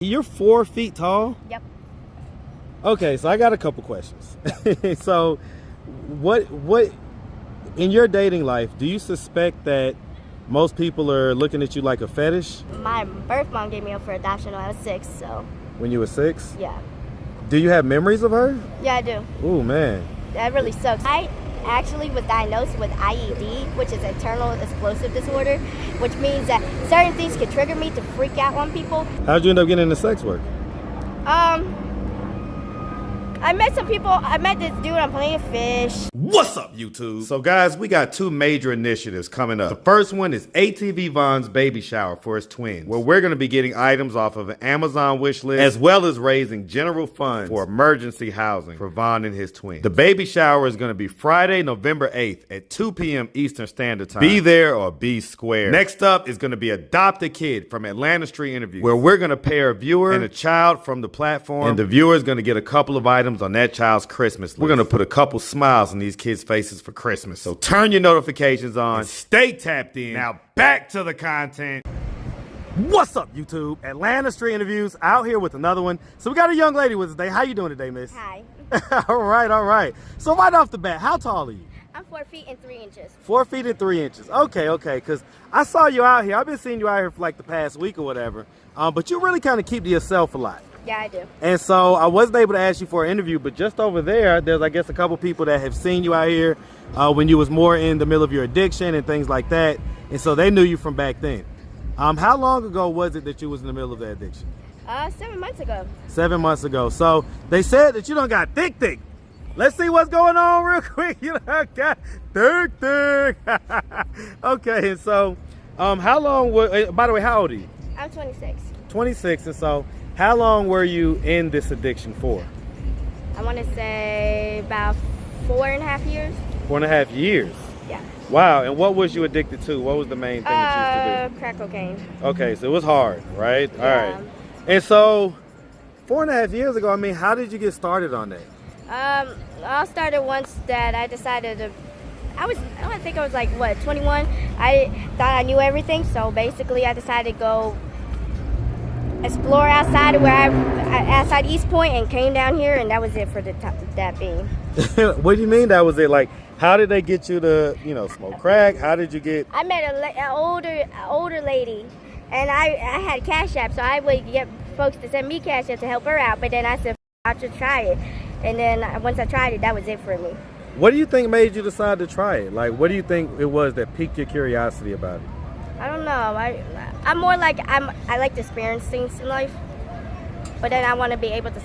You're 4 feet tall? Yep. Okay, so I got a couple questions. So what in your dating life, do you suspect that most people are looking at you like a fetish? My birth mom gave me up for adoption when I was 6, so. When you were 6? Yeah. Do you have memories of her? Yeah, I do. Oh man. That really sucks. I actually was diagnosed with IED, which is internal explosive disorder, which means that certain things can trigger me to freak out on people. How'd you end up getting into sex work? I met some people. I met this dude on Plenty of Fish. What's up, YouTube? So guys, we got 2 major initiatives coming up. The first one is ATV Von's baby shower for his twins, where we're going to be getting items off of an Amazon wish list, as well as raising general funds for emergency housing for Von and his twins. The baby shower is going to be Friday, November 8th at 2 p.m. Eastern Standard Time. Be there or be square. Next up is going to be Adopt a Kid from Atlanta Street Interviews, where we're going to pair a viewer and a child from the platform, and the viewer is going to get a couple of items on that child's Christmas list. We're going to put a couple smiles on these kids' faces for Christmas. So turn your notifications on. Stay tapped in. Now back to the content. What's up, YouTube? Atlanta Street Interviews out here with another one. So we got a young lady with us today. How you doing today, miss? Hi. All right. So right off the bat, how tall are you? I'm 4 feet and 3 inches. 4 feet and 3 inches. Okay. Because I saw you out here. I've been seeing you out here for like the past week or whatever. But you really kind of keep to yourself a lot. Yeah, I do. And so I wasn't able to ask you for an interview, but just over there's, I guess, a couple people that have seen you out here when you was more in the middle of your addiction and things like that. And so they knew you from back then. How long ago was it that you was in the middle of that addiction? 7 months ago. 7 months ago. So they said that you done got thick. Let's see what's going on real quick. You done got thick. Okay, and so how long by the way, how old are you? I'm 26. 26, and so how long were you in this addiction for? I want to say about 4.5 years. 4.5 years? Yeah. Wow, and what was you addicted to? What was the main thing that you used to do? Crack cocaine. Okay, so it was hard, right? Yeah. All right. And so 4.5 years ago, I mean, how did you get started on that? I started once that I decided to, I think I was like, 21? I thought I knew everything, so basically I decided to go explore outside of outside East Point and came down here, and that was it for that being. What do you mean that was it? Like, how did they get you to, smoke crack? How did you get? I met an older lady, and I had Cash App, so I would get folks to send me Cash App to help her out. But then I said, I should try it, and then once I tried it, that was it for me. What do you think made you decide to try it? Like, what do you think it was that piqued your curiosity about it? I don't know. I'm more like I like to experience things in life, but then I want to be able to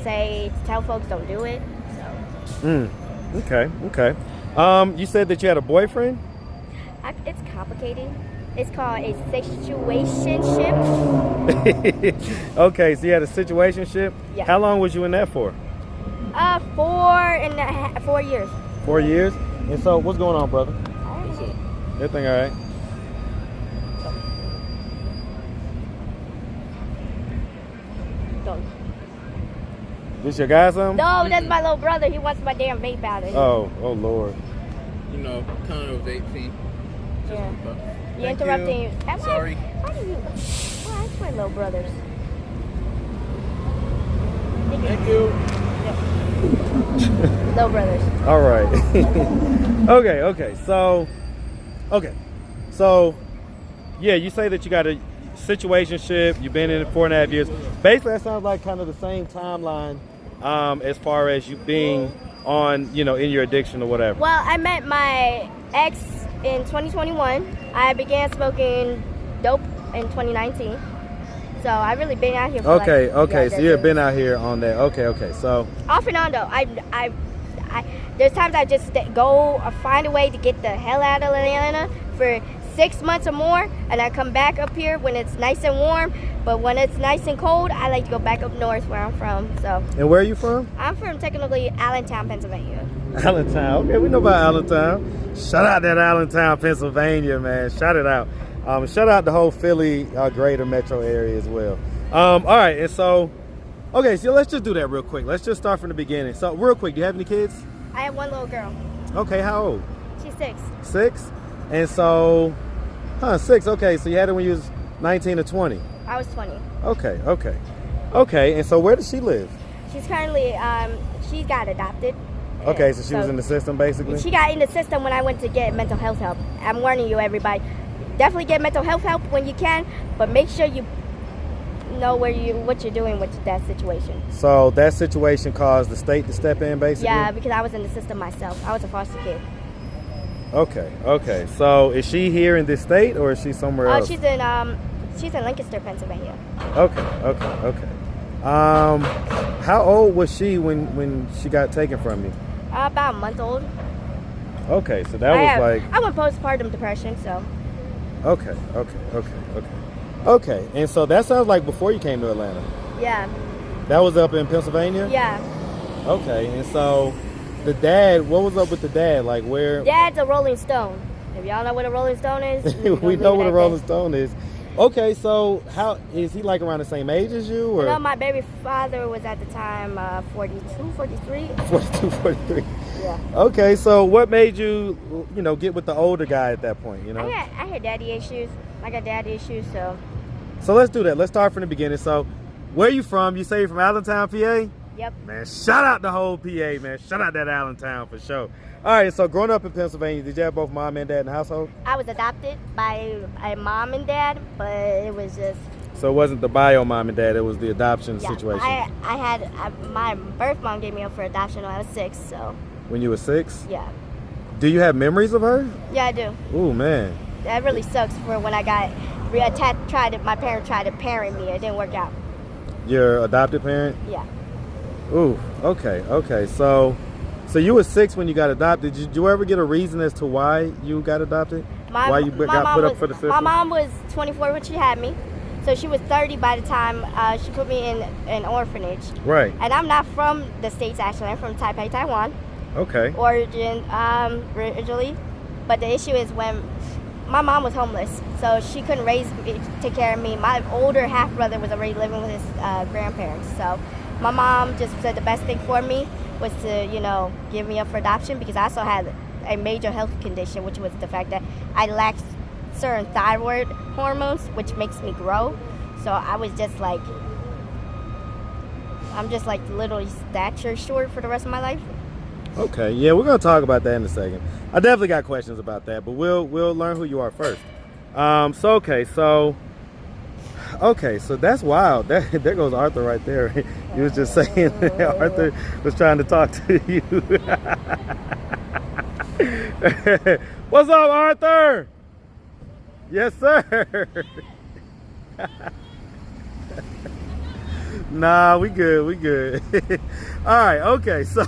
tell folks don't do it. So. Okay. You said that you had a boyfriend? It's complicated. It's called a situationship. Okay, so you had a situationship? Yeah. How long was you in that for? 4 years. 4 years? And so, what's going on, brother? Alright. Everything all right? Don't. This your guy, something? No, that's my little brother. He wants my damn vape out of here. Oh Lord. Kind of a vape fiend. Yeah. Thank You're interrupting. you. Am I- Sorry. Why do you? Well, that's my little brothers. Thank you. Little brothers. All right. Okay. So, yeah, you say that you got a situationship. You've been in it 4.5 years. Basically, that sounds like kind of the same timeline as far as you being on, in your addiction or whatever. Well, I met my ex in 2021. I began smoking dope in 2019. So I've really been out here for Okay. So you've been out here on that. Okay. So off and on though. There's times I just go or find a way to get the hell out of Atlanta for 6 months or more, and I come back up here when it's nice and warm. But when it's nice and cold, I like to go back up north where I'm from. So. And where are you from? I'm from technically Allentown, Pennsylvania. Allentown. Okay, we know about Allentown. Shout out that Allentown, Pennsylvania, man. Shout it out. Shout out the whole Philly greater metro area as well. All right, and so, okay, so let's just do that real quick. Let's just start from the beginning. So, real quick, do you have any kids? I have one little girl. Okay, how old? She's 6. 6? And so, 6, okay, so you had it when you was 19 or 20? I was 20. Okay. Okay, and so where does she live? She's currently, she got adopted. Okay, so she was in the system basically? She got in the system when I went to get mental health help. I'm warning you, everybody. Definitely get mental health help when you can, but make sure you know what you're doing with that situation. So that situation caused the state to step in basically? Yeah, because I was in the system myself. I was a foster kid. Okay. So is she here in this state or is she somewhere else? She's in Lancaster, Pennsylvania. Okay. How old was she when she got taken from you? About a month old. Okay, so that I went postpartum depression, so. Okay. And so that sounds like before you came to Atlanta. Yeah. That was up in Pennsylvania? Yeah. Okay, and so the dad, what was up with the dad? Like where? Dad's a Rolling Stone. If y'all know what a Rolling Stone is, we know what a Rolling Stone is. Okay, so how is he like around the same age as you? Or? No, my baby father was at the time 42, 43. 42, 43. Yeah. Okay, so what made you, get with the older guy at that point, I had daddy issues. I got daddy issues, so. So let's do that. Let's start from the beginning. So where you from? You say you're from Allentown, PA? Yep. Man, shout out the whole PA, man. Shout out that Allentown for sure. All right, so growing up in Pennsylvania, did you have both mom and dad in the household? I was adopted by a mom and dad, but it was just... So it wasn't the bio mom and dad, it was the adoption situation? My birth mom gave me up for adoption when I was 6, so... When you were 6? Yeah. Do you have memories of her? Yeah, I do. Ooh, man. That really sucks for when I got reattached, my parents tried to parent me. It didn't work out. Your adopted parent? Yeah. Ooh, okay. So you were 6 when you got adopted. Did you ever get a reason as to why you got adopted? Why you got put up for the system? My mom was 24 when she had me. So she was 30 by the time she put me in an orphanage. Right. And I'm not from the States, actually. I'm from Taipei, Taiwan. Okay. Originally. But the issue is when my mom was homeless, so she couldn't take care of me. My older half-brother was already living with his grandparents. So my mom just said the best thing for me was to, give me up for adoption because I also had a major health condition, which was the fact that I lacked certain thyroid hormones, which makes me grow. So I was just like, I'm just like literally stature short for the rest of my life. Okay, yeah, we're gonna talk about that in a second. I definitely got questions about that, but we'll learn who you are first. So that's wild. There goes Arthur right there. He was just saying Arthur was trying to talk to you. What's up, Arthur? Yes, sir. Nah, we good. All right, okay, so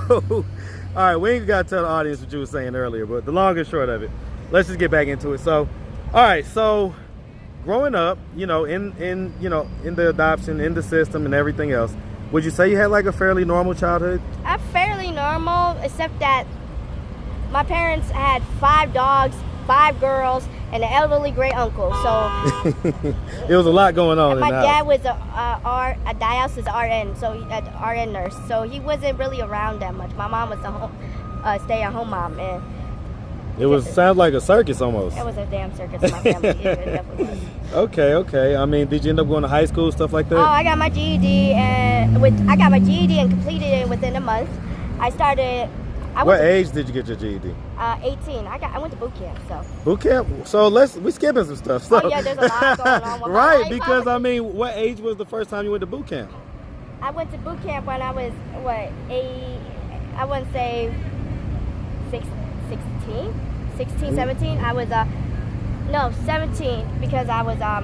all right, we ain't gotta tell the audience what you were saying earlier, but the long and short of it, let's just get back into it. So, all right, so growing up, in the adoption, in the system, and everything else, would you say you had like a fairly normal childhood? Fairly normal, except that my parents had 5 dogs, 5 girls, and an elderly great uncle. So it was a lot going on. My dad was a dialysis RN, so an RN nurse. So he wasn't really around that much. My mom was a stay-at-home mom, and sounds like a circus almost. It was a damn circus in my family. It definitely was. Okay. I mean, did you end up going to high school, stuff like that? Oh, I got my GED and completed it within a month. What age did you get your GED? 18. I went to boot camp, so. Boot camp? So we skipping some stuff. So. Oh yeah, there's a lot going on. With right, my life. because I mean, what age was the first time you went to boot camp? I went to boot camp when I was I wouldn't say 16, 17. I was 17 because I was I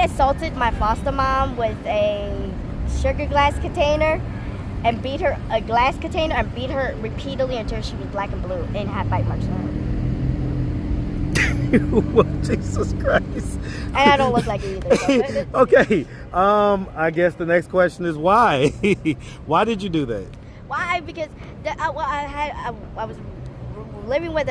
assaulted my foster mom with a sugar glass container. And beat her repeatedly until she was black and blue and had bite marks on her. Well, Jesus Christ. And I don't look like it either. So. Okay. I guess the next question is why? Why did you do that? Why? Because I was living with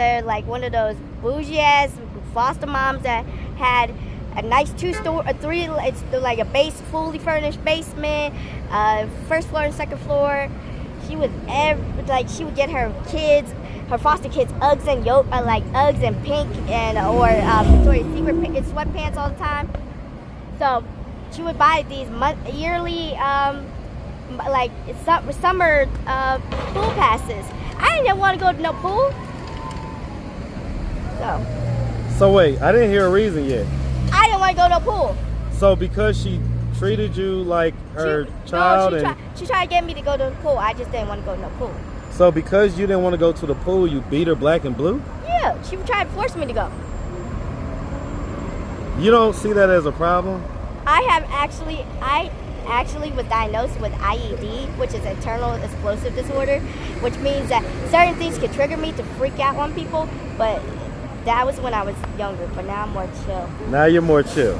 one of those bougie ass foster moms that had a nice 2-story, it's like a fully furnished basement, first floor and second floor. She would she would get her foster kids Uggs and pink or Victoria's Secret sweatpants all the time. So she would buy these yearly like summer pool passes. I didn't want to go to no pool. So wait, I didn't hear a reason yet. I didn't want to go to no pool. So because she treated you like her child, she tried to get me to go to the pool. I just didn't want to go to no pool. So because you didn't want to go to the pool, you beat her black and blue? Yeah, she tried to force me to go. You don't see that as a problem? I actually was diagnosed with IED, which is internal explosive disorder, which means that certain things can trigger me to freak out on people, but that was when I was younger, but now I'm more chill. Now you're more chill.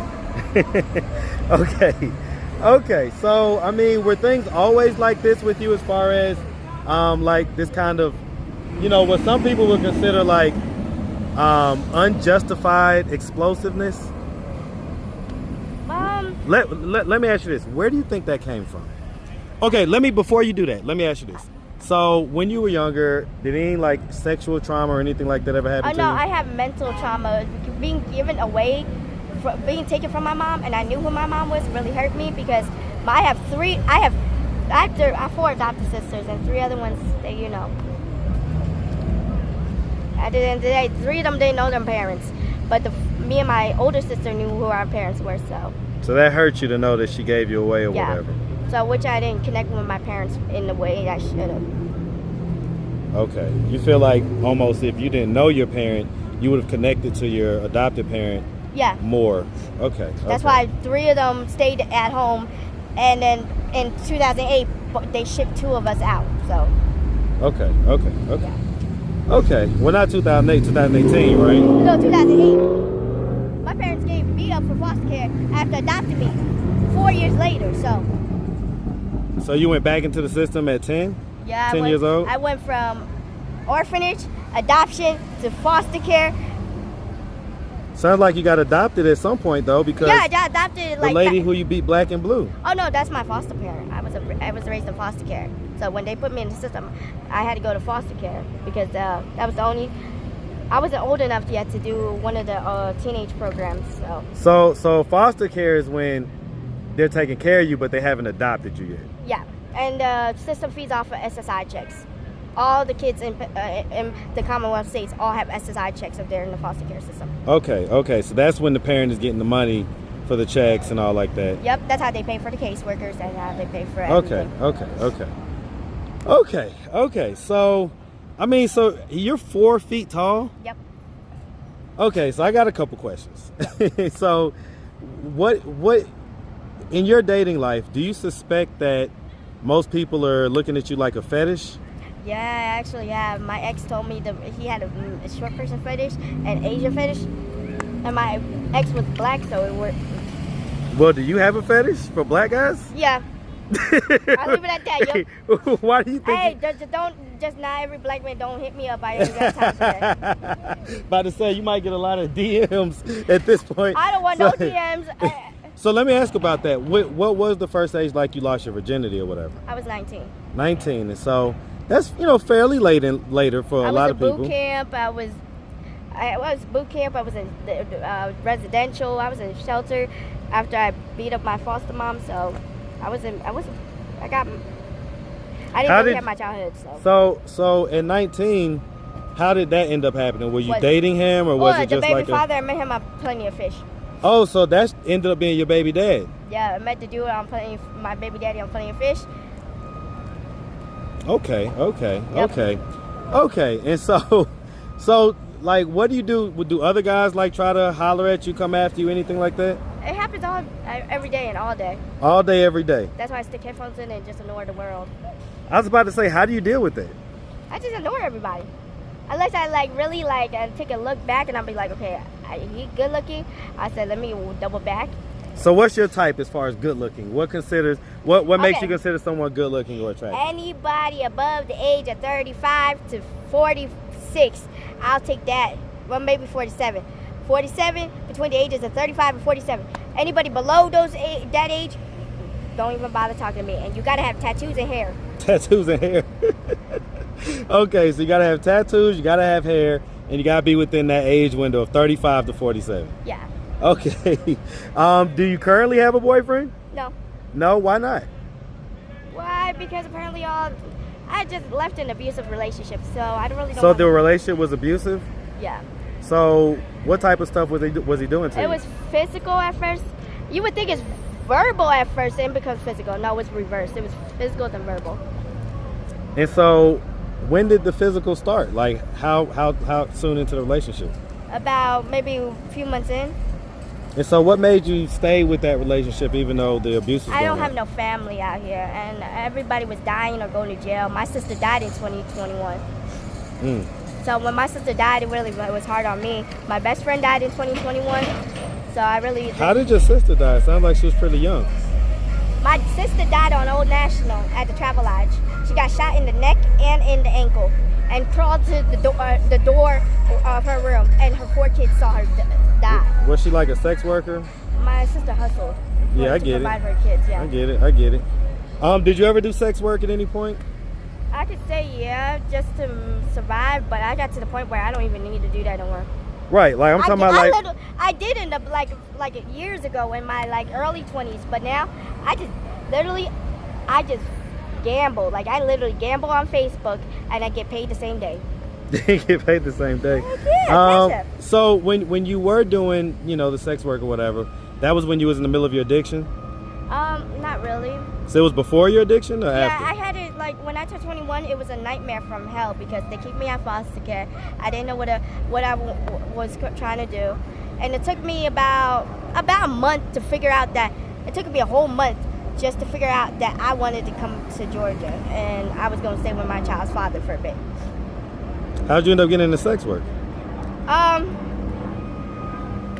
Okay, so I mean, were things always like this with you as far as like this kind of, what some people would consider like unjustified explosiveness? Let me ask you this. Where do you think that came from? Okay, before you do that, let me ask you this. So when you were younger, did any like sexual trauma or anything like that ever happen to you? No, I have mental trauma. Being given away, being taken from my mom, and I knew who my mom was, really hurt me because I have four adopted sisters and three other ones that at the end of the day, three of them didn't know their parents, but me and my older sister knew who our parents were. So that hurt you to know that she gave you away or whatever. So which I didn't connect with my parents in the way I should have. Okay. You feel like almost if you didn't know your parent, you would have connected to your adopted parent more. Okay. That's why three of them stayed at home, and then in 2008 they shipped two of us out. So. Okay. Yeah. Okay. Well, not 2008, 2018, right? No, 2008. My parents gave me up for foster care after adopting me 4 years later. So you went back into the system at 10? Yeah. 10 years old? I went from orphanage, adoption, to foster care. Sounds like you got adopted at some point though, because I got adopted. The lady who you beat black and blue. Oh no, that's my foster parent. I was raised in foster care. So when they put me in the system, I had to go to foster care because that was the only. I wasn't old enough yet to do one of the teenage programs. So foster care is when they're taking care of you, but they haven't adopted you yet. Yeah, and the system feeds off of SSI checks. All the kids in the Commonwealth states all have SSI checks if they're in the foster care system. Okay. So that's when the parent is getting the money for the checks and all like that. Yep, that's how they pay for the caseworkers and how they pay for everything. Okay. So, I mean, so you're 4 feet tall? Yep. Okay, so I got a couple questions. So, what in your dating life, do you suspect that most people are looking at you like a fetish? Yeah, I actually have. My ex told me that he had a short person fetish and Asian fetish, and my ex was black, so it worked. Well, do you have a fetish for black guys? Yeah. I'll leave it at that, yo. Why do you think? Hey, just not every black man don't hit me up. I ain't got time for that. About to say, you might get a lot of DMs at this point. I don't want no DMs. So let me ask about that. What was the first age like you lost your virginity or whatever? I was 19. 19, and so that's fairly later for a lot of people. I was boot camp. I was in residential. I was in shelter after I beat up my foster mom. So I didn't really have my childhood. So at 19, how did that end up happening? Were you dating him, or was it just like the baby father? I met him on Plenty of Fish. Oh, so that ended up being your baby dad? Yeah, I met the dude on my baby daddy on Plenty of Fish. Okay. And so like, what do you do? Do other guys like try to holler at you, come after you, anything like that? It happens every day and all day. All day, every day. That's why I stick headphones in and just ignore the world. I was about to say, how do you deal with that? I just ignore everybody. Unless I really take a look back and I'll be like, okay, he good looking. I said, let me double back. So what's your type as far as good looking? What makes you consider someone good looking or attractive? Anybody above the age of 35 to 46, I'll take that. Well, maybe 47. 47 between the ages of 35 and 47. Anybody below that age, don't even bother talking to me. And you gotta have tattoos and hair. Tattoos and hair. Okay, so you gotta have tattoos, you gotta have hair, and you gotta be within that age window of 35 to 47. Yeah. Okay. Do you currently have a boyfriend? No. No, why not? Why? Because apparently I just left an abusive relationship, so I don't really know. So the relationship was abusive? Yeah. So what type of stuff was he doing to you? It was physical at first. You would think it's verbal at first and becomes physical. No, it's reversed. It was physical then verbal. And so when did the physical start? Like how soon into the relationship? About maybe a few months in. And so what made you stay with that relationship even though the abuse was I don't going have on? no family out here, and everybody was dying or going to jail. My sister died in 2021. So when my sister died, it was hard on me. My best friend died in 2021, so I really... How did your sister die? It sounds like she was pretty young. My sister died on Old National at the Travel Lodge. She got shot in the neck and in the ankle and crawled to the door of her room, and her 4 kids saw her die. Was she like a sex worker? My sister hustled. Yeah, I to get it. provide for her kids, yeah. I get it. Did you ever do sex work at any point? I could say yeah, just to survive, but I got to the point where I don't even need to do that no more. Right, like I'm talking about like... I did end up like years ago in my like early 20s, but now I just gamble. Like I literally gamble on Facebook and I get paid the same day. Get paid the same day. Yeah, so when you were doing, the sex work or whatever, that was when you was in the middle of your addiction? Not really. So it was before your addiction or after? Yeah, I had it like when I turned 21. It was a nightmare from hell because they keep me in foster care. I didn't know what I was trying to do, and it took me about a month to figure out that. It took me a whole month just to figure out that I wanted to come to Georgia and I was going to stay with my child's father for a bit. How'd you end up getting into sex work?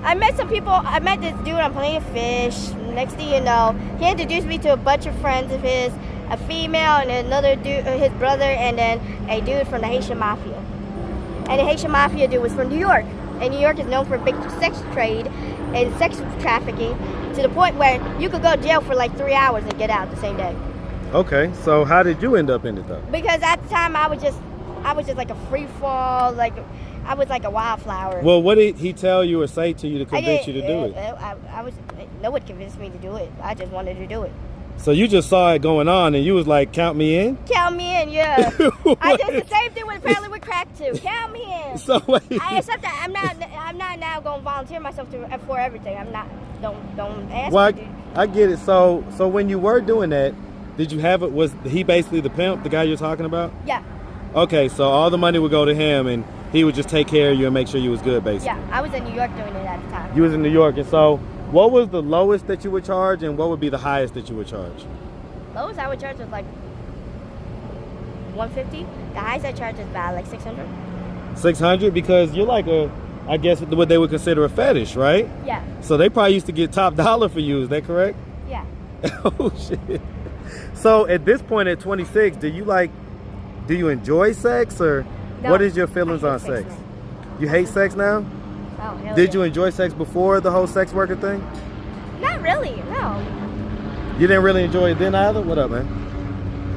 I met some people. I met this dude on Plenty of Fish. Next thing you know, he introduced me to a bunch of friends of his, a female and another dude, his brother, and then a dude from the Haitian Mafia. And the Haitian Mafia dude was from New York. And New York is known for big sex trade and sex trafficking to the point where you could go to jail for like 3 hours and get out the same day. Okay, so how did you end up in it though? Because at the time I was just like a free fall, like I was like a wildflower. Well, what did he tell you or say to you to convince you to do it? No one convinced me to do it. I just wanted to do it. So you just saw it going on and you was like, count me in? Count me in, yeah. I did the same thing apparently with crack too. Count me in. So wait. Except that I'm not now going to volunteer myself for everything. I'm not. Don't ask well, me. I get it. So when you were doing that, did you have it? Was he basically the pimp, the guy you're talking about? Yeah. Okay, so all the money would go to him and he would just take care of you and make sure you was good, basically. Yeah, I was in New York doing it at the time. You was in New York, and so what was the lowest that you would charge and what would be the highest that you would charge? Lowest I would charge was like $150. The highest I charged was about like $600. $600 because you're like I guess what they would consider a fetish, right? Yeah. So they probably used to get top dollar for you, is that correct? Yeah. Oh shit. So at this point at 26, do you enjoy sex or No, what is your feelings on sex? now. You hate sex now? Oh, hell Did yeah. you enjoy sex before the whole sex worker thing? Not really, no. You didn't really enjoy it then either? What up, man?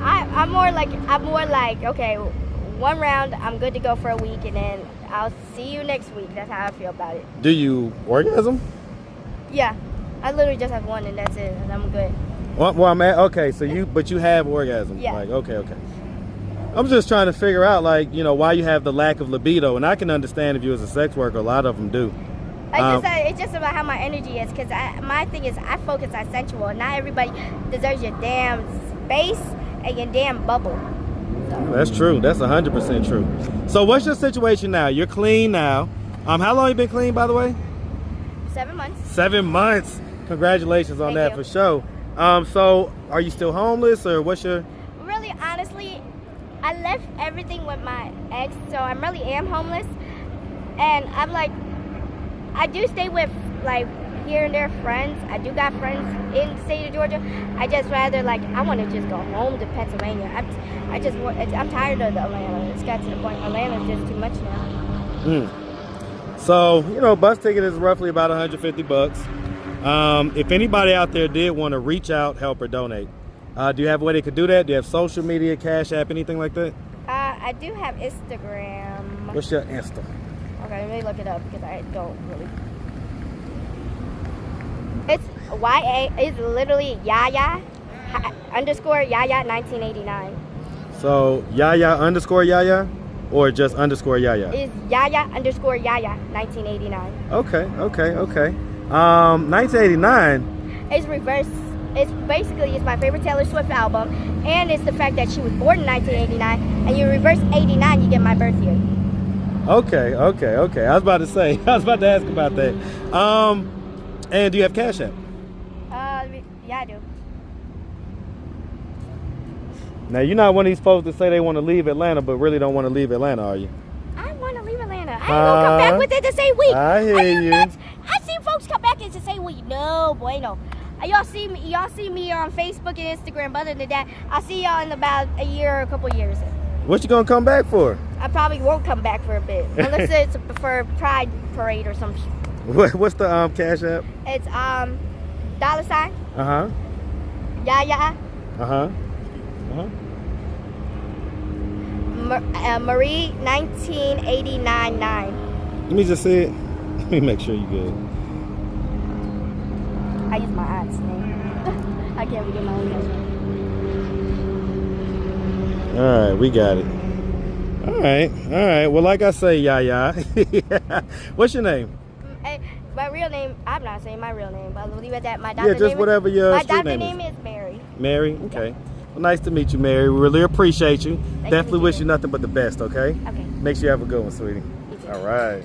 I'm more like, okay, one round, I'm good to go for a week, and then I'll see you next week. That's how I feel about it. Do you orgasm? Yeah, I literally just have one, and that's it, and I'm good. Well, I'm at, okay, so you have orgasm. Yeah. Like, okay. I'm just trying to figure out, like, why you have the lack of libido, and I can understand if you was a sex worker, a lot of them do. It's just about how my energy is, because my thing is I focus on sensual. Not everybody deserves your damn space and your damn bubble. So. That's true. That's 100% true. So what's your situation now? You're clean now. How long you been clean, by the way? 7 months. 7 months. Congratulations on that for sure. So are you still homeless or what's your... Really, honestly, I left everything with my ex, so I really am homeless. And I'm like, I do stay with like here and there friends. I do got friends in the state of Georgia. I just rather I want to just go home to Pennsylvania. I'm tired of Atlanta. It's got to the point Atlanta's just too much now. So, bus ticket is roughly about $150. If anybody out there did want to reach out, help, or donate, do you have a way they could do that? Do you have social media, Cash App, anything like that? I do have Instagram. What's your Insta? Okay, let me look it up because I don't really. It's YA. It's literally Yaya underscore Yaya 1989. So Yaya underscore Yaya, or just underscore Yaya? It's Yaya underscore Yaya 1989. Okay. 1989. It's reverse. It's basically it's my favorite Taylor Swift album, and it's the fact that she was born in 1989, and you reverse 89, you get my birth year. Okay. I was about to say. I was about to ask about that. And do you have Cash App? Yeah, I do. Now you're not one of these folks that say they want to leave Atlanta, but really don't want to leave Atlanta, are you? I want to leave Atlanta. I ain't gonna come back with it the same week. I hear Are you you. nuts? I see folks come back and the same week. No, boy, no. Y'all see me on Facebook and Instagram. But other than that, I'll see y'all in about a year or a couple years. What you gonna come back for? I probably won't come back for a bit unless it's for Pride Parade or some. What's the Cash App? It's $, Uh-huh. Yaya, Marie 1989. Let me just see it. Let me make sure you good. I use my aunt's name. I can't forget my own name. All right, we got it. All right. Well, like I say, Yaya. What's your name? My real name, I'm not saying my real name, but I'll leave it at that. My Yeah, doctor just whatever your my street doctor name name is Mary. Mary? Okay. Well, nice to meet you, Mary. We really appreciate you. Nice to Definitely meet wish you. you nothing but the best, okay? Okay. Make sure you have a good one, sweetie. You too. All right.